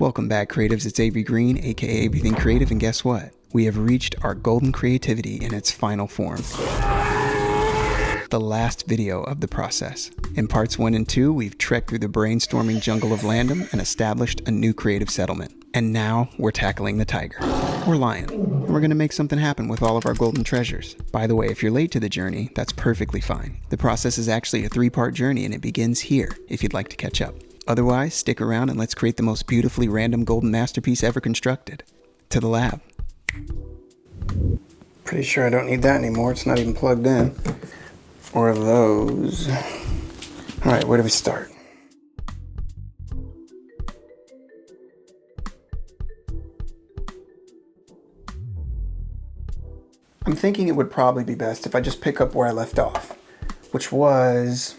Welcome back, creatives. It's AB Green, aka Everything Creative, and guess what? We have reached our golden creativity in its final form. The last video of the process. In parts 1 and 2, we've trekked through the brainstorming jungle of Landom and established a new creative settlement. And now we're tackling the tiger, or lion. And we're gonna make something happen with all of our golden treasures. By the way, if you're late to the journey, that's perfectly fine. The process is actually a 3-part journey and it begins here, if you'd like to catch up. Otherwise, stick around and let's create the most beautifully random golden masterpiece ever constructed. To the lab. Pretty sure I don't need that anymore. It's not even plugged in. Or those. All right, where do we start? I'm thinking it would probably be best if I just pick up where I left off, which was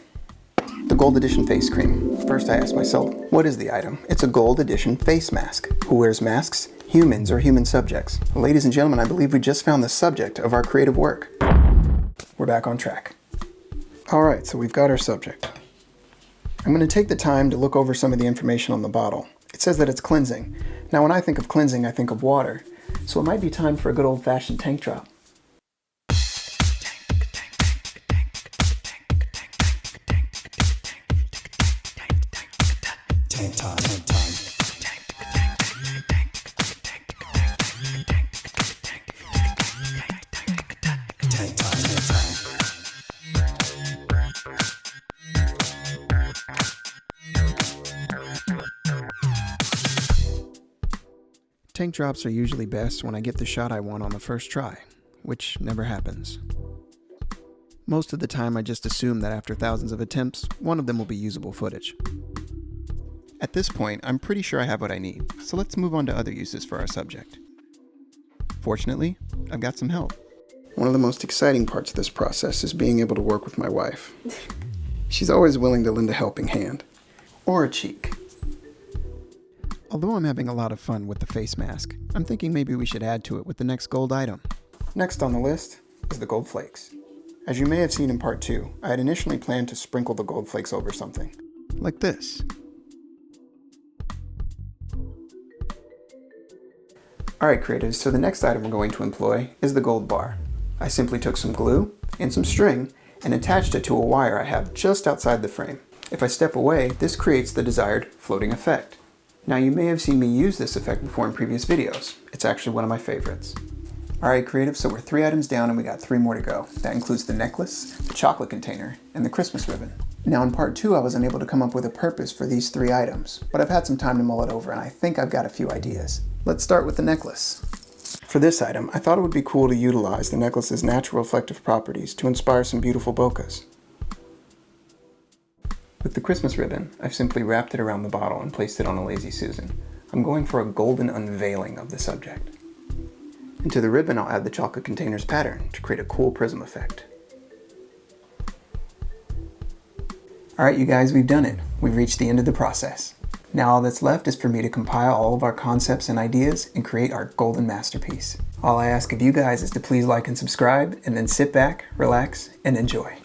the Gold Edition face cream. First I asked myself, what is the item? It's a Gold Edition face mask. Who wears masks? Humans or human subjects. Ladies and gentlemen, I believe we just found the subject of our creative work. We're back on track. All right, so we've got our subject. I'm going to take the time to look over some of the information on the bottle. It says that it's cleansing. Now when I think of cleansing, I think of water. So it might be time for a good old-fashioned tank drop. Tank time. Tank drops are usually best when I get the shot I want on the first try, which never happens. Most of the time I just assume that after thousands of attempts, one of them will be usable footage. At this point, I'm pretty sure I have what I need, so let's move on to other uses for our subject. Fortunately, I've got some help. One of the most exciting parts of this process is being able to work with my wife. She's always willing to lend a helping hand. Or a cheek. Although I'm having a lot of fun with the face mask, I'm thinking maybe we should add to it with the next gold item. Next on the list is the gold flakes. As you may have seen in part 2, I had initially planned to sprinkle the gold flakes over something. Like this. Alright creatives, so the next item we're going to employ is the gold bar. I simply took some glue and some string and attached it to a wire I have just outside the frame. If I step away, this creates the desired floating effect. Now you may have seen me use this effect before in previous videos. It's actually one of my favorites. Alright creatives, so we're 3 items down and we got 3 more to go. That includes the necklace, the chocolate container, and the Christmas ribbon. Now in part 2 I was unable to come up with a purpose for these 3 items, but I've had some time to mull it over and I think I've got a few ideas. Let's start with the necklace. For this item, I thought it would be cool to utilize the necklace's natural reflective properties to inspire some beautiful bokehs. With the Christmas ribbon, I've simply wrapped it around the bottle and placed it on a Lazy Susan. I'm going for a golden unveiling of the subject. And to the ribbon, I'll add the chocolate container's pattern to create a cool prism effect. Alright you guys, we've done it. We've reached the end of the process. Now all that's left is for me to compile all of our concepts and ideas and create our golden masterpiece. All I ask of you guys is to please like and subscribe, and then sit back, relax, and enjoy.